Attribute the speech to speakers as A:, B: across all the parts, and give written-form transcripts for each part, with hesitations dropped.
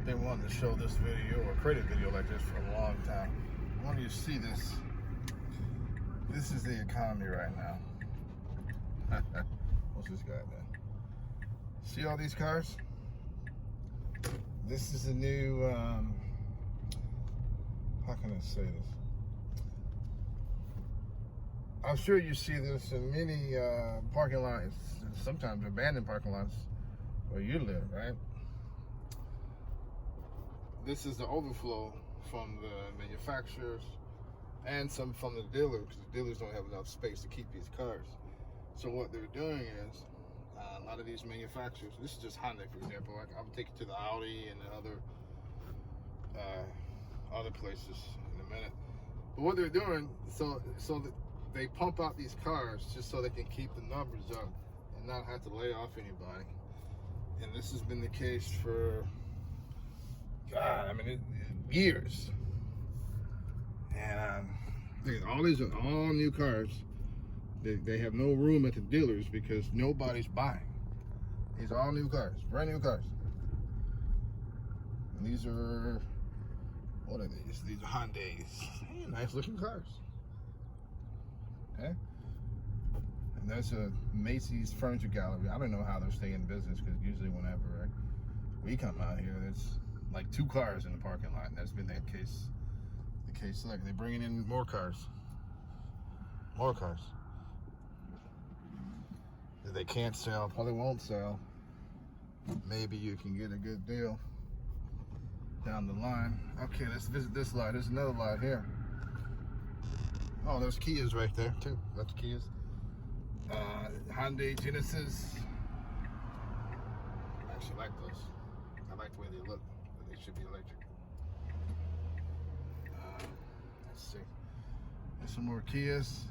A: been wanting to show this video or create a video like this for a long time. I want you to see this. This is the economy right now. What's this guy then? See all these cars? This is a new, how can I say this? I'm sure you see this in many parking lots, sometimes abandoned parking lots where you live, right? This is the overflow from the manufacturers and some from the dealers, because the dealers don't have enough space to keep these cars. So what they're doing is, a lot of these manufacturers, this is just Hyundai, for example. I'll take it to the Audi and the other places in a minute. But what they're doing, so that they pump out these cars just so they can keep the numbers up and not have to lay off anybody. And this has been the case for, God, I mean, years. And all these are all new cars. They have no room at the dealers because nobody's buying. These are all new cars, brand new cars. And these are, what are these? These are Hyundais. Hey, nice looking cars. Okay. And there's a Macy's Furniture Gallery. I don't know how they're staying in business, because usually whenever we come out here, there's like 2 cars in the parking lot, and that's been the case. Like they're bringing in more cars. More cars. That they can't sell, probably won't sell. Maybe you can get a good deal down the line. Okay, let's visit this lot. There's another lot here. Oh, there's Kias right there too. That's Kias. Hyundai Genesis. I actually like those. I like the way they look, but they should be electric. Let's see. There's some more Kias.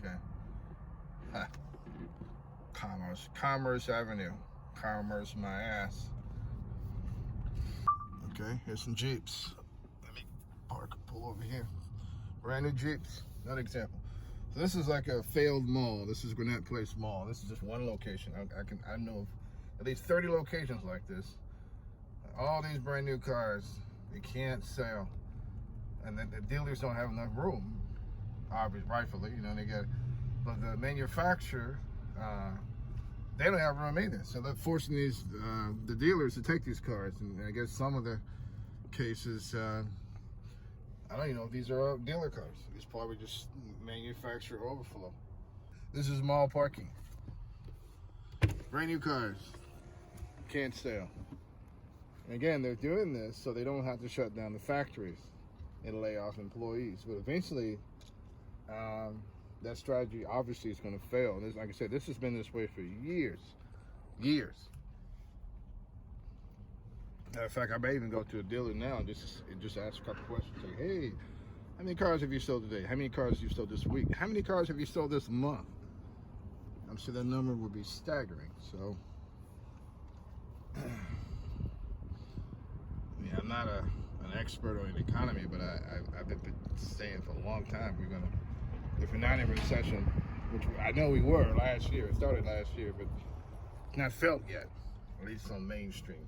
A: Okay. Commerce Avenue. Commerce my ass. Okay, here's some Jeeps. Let me pull over here. Brand new Jeeps. Another example. So this is like a failed mall. This is Gwinnett Place Mall. This is just one location. I know of at least 30 locations like this. All these brand new cars, they can't sell, and then the dealers don't have enough room. Obviously, rightfully, they get. But the manufacturer, they don't have room either. So they're forcing the dealers to take these cars. And I guess some of the cases, I don't even know if these are dealer cars. It's probably just manufacturer overflow. This is mall parking. Brand new cars, can't sell. And again, they're doing this so they don't have to shut down the factories and lay off employees. But eventually, that strategy obviously is going to fail. And like I said, this has been this way for years. Matter of fact, I may even go to a dealer now and just ask a couple questions. Say, hey, how many cars have you sold today? How many cars have you sold this week? How many cars have you sold this month? I'm sure that number would be staggering. So, I'm not an expert on the economy, but I've been saying for a long time if we're not in recession, which I know we were last year. It started last year, but it's not felt yet, at least on mainstream.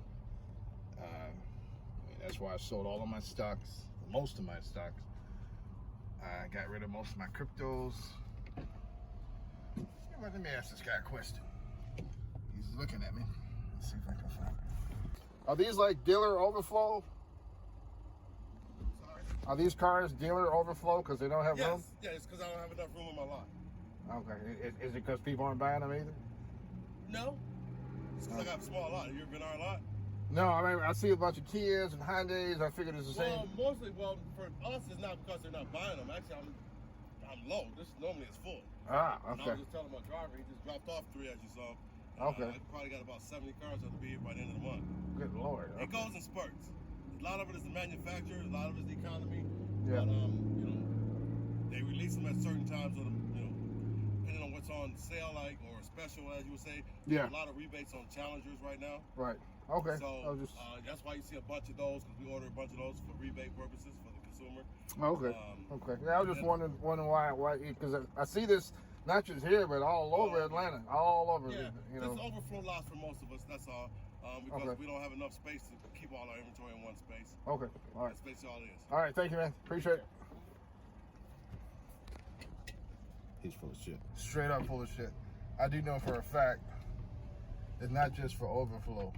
A: That's why I sold all of my stocks, most of my stocks. I got rid of most of my cryptos. Let me ask this guy a question. He's looking at me. Let's see if I can find it. Are these like dealer overflow?
B: Sorry?
A: Are these cars dealer overflow because they don't have room?
B: Yeah, it's because I don't have enough room in my lot.
A: Okay. Is it because people aren't buying them either?
B: No. It's because I got a small lot. Have you ever been in our lot?
A: No, I mean, I see a bunch of Kias and Hyundais. I figured it's the same.
B: Mostly, for us, it's not because they're not buying them. Actually, I'm low. This normally is full.
A: Ah,
B: And I
A: okay.
B: was just telling my driver, he just dropped off 3, as you saw.
A: Okay.
B: I probably got about 70 cars that'll be here by the end of the month.
A: Good Lord. Okay.
B: It goes in spurts. A lot of it is the manufacturer, a lot of it is the economy.
A: Yeah.
B: But, they release them at certain times of the, depending on what's on sale, like, or special, as you would say.
A: Yeah.
B: A lot of rebates on Challengers right now.
A: Right. Okay.
B: So that's why you see a bunch of those, because we order a bunch of those for rebate purposes for the consumer.
A: Okay. Okay. Yeah, I was just wondering why, because I see this Not just here, but all over Atlanta, all over.
B: Yeah,
A: You know.
B: it's overflow lots for most of us. That's all. Because
A: Okay.
B: we don't have enough space to keep all our inventory in one space.
A: Okay. All right.
B: That's basically all it is.
A: All right. Thank you, man. Appreciate it.
B: He's full of shit.
A: Straight up full of shit. I do know for a fact it's not just for overflow.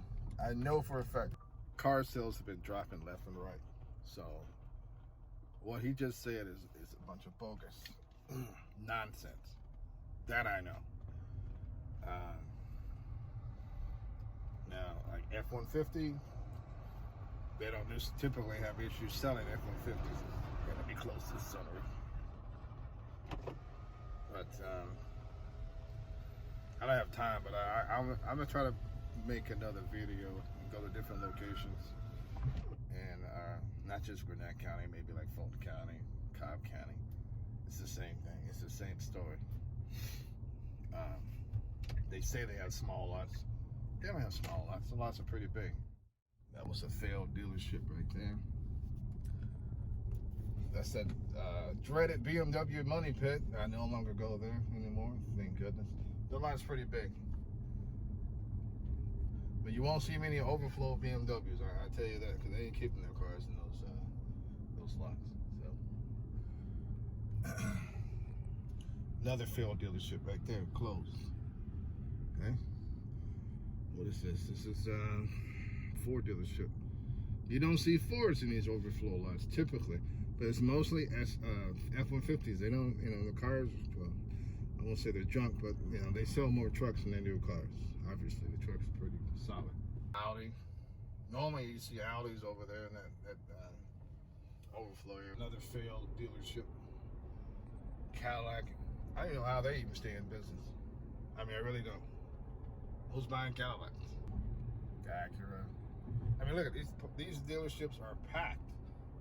A: I know for a fact car sales have been dropping left and right. So what he just said is a bunch of bogus nonsense. That I know. Now, like F-150, they don't just typically have issues selling F-150s. Let me close this summary. But I don't have time, but I'm gonna try to make another video and go to different locations, and not just Gwinnett County, maybe like Fulton County, Cobb County. It's the same thing. It's the same story. They say they have small lots. They don't have small lots. The lots are pretty big. That was a failed dealership right there. That's that dreaded BMW money pit. I no longer go there anymore, thank goodness. The lot's pretty big. But you won't see many overflow BMWs, I tell you that, because they ain't keeping their cars in those lots. So another failed dealership right there, closed. Okay. What is this? This is Ford dealership. You don't see Fords in these overflow lots typically, but it's mostly F-150s. They don't, the cars, well, I won't say they're junk, but they sell more trucks than they do cars. Obviously, the trucks are pretty solid. Audi. Normally you see Audis over there in that overflow area. Another failed dealership. Cadillac. I don't know how they even stay in business. I mean, I really don't. Who's buying Cadillacs? Acura. I mean, look at these dealerships are packed.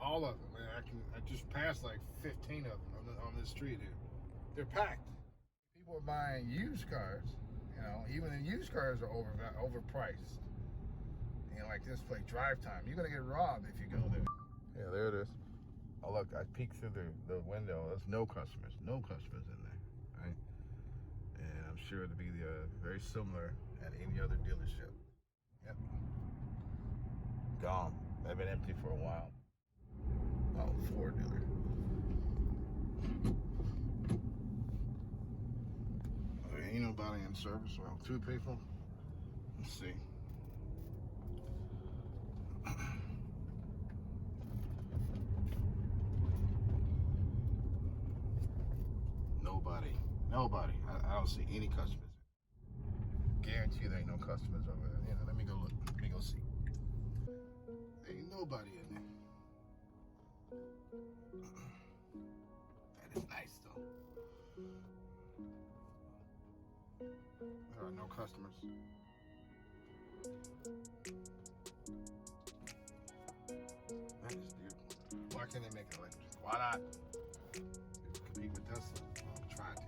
A: All of them, man. I just passed like 15 of them on this street here. They're packed. People are buying used cars. Even the used cars are overpriced. Like this place, Drive Time. You're gonna get robbed if you go there. Yeah, there it is. Oh look, I peeked through the window. There's no customers in there, right? And I'm sure it'll be very similar at any other dealership. Yep. Gone. They've been empty for a while. Oh, Ford dealer. Okay, ain't nobody in service. Well, two people. Let's see. Nobody. I don't see any customers. Guarantee there ain't no customers over there. Let me go look. Let me go see. There ain't nobody in there. That is nice though. There are no customers. That is beautiful. Why can't they make it electric? Why not? Compete with Tesla. I'm trying to.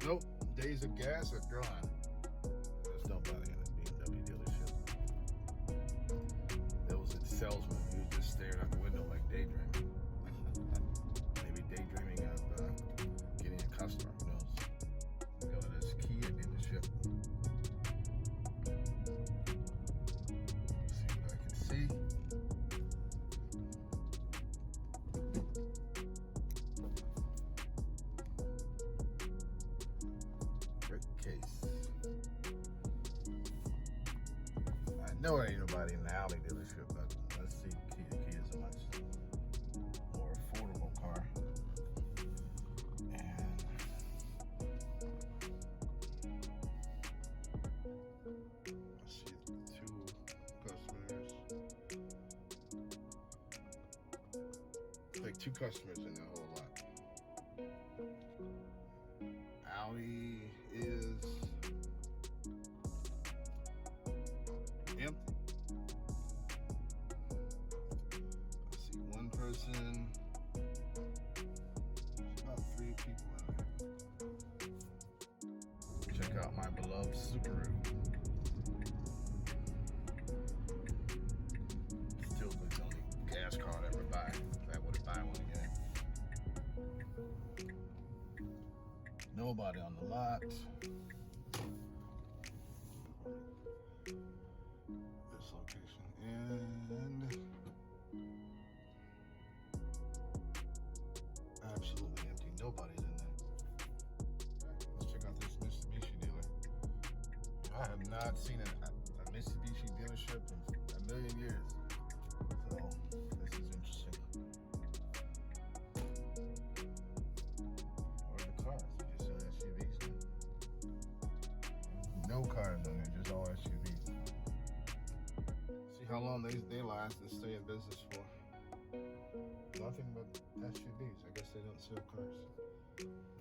A: Nope, days of gas are gone. There's nobody in a BMW dealership. There was a salesman who just stared out the window like daydreaming. Maybe daydreaming of getting a customer, who knows? Go to this Kia dealership. See what I can see. No, there ain't nobody in the alley dealership, but let's see. Kia's a much more affordable car. And let's see, two customers. Like two customers in that whole lot. Audi is empty. I see one person. There's about 3 people in there. Check out my beloved Subaru. Still looks only Nobody on the lot. This location and absolutely empty. Nobody's in there. Let's check out this Mitsubishi dealer. I have not seen a Mitsubishi dealership in a million years. So this is interesting. Where are the cars? Just SUVs. No cars in there, just all SUVs. See how long they last and stay in business for. Nothing but SUVs. I guess they don't sell cars.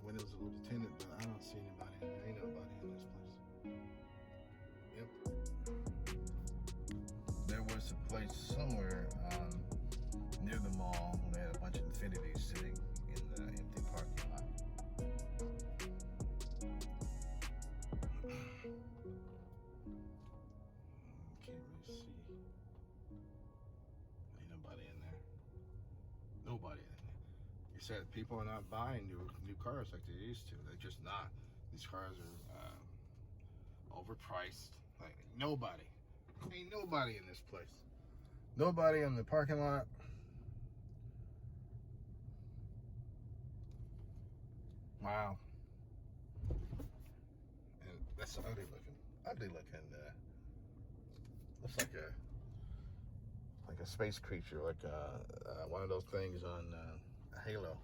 A: Windows are tinted, but I don't see anybody in there. Ain't nobody in this place. Yep. There was a place somewhere near the mall where they had a bunch of Infinities sitting in the empty parking lot. Can't really see. Ain't nobody in there. Nobody in there. You said people are not buying new cars like they used to. They're just not. These cars are overpriced. Like nobody. Ain't nobody in this place. Nobody in the parking lot. Wow. And that's ugly looking. Looks like a space creature, like one of those things on Halo.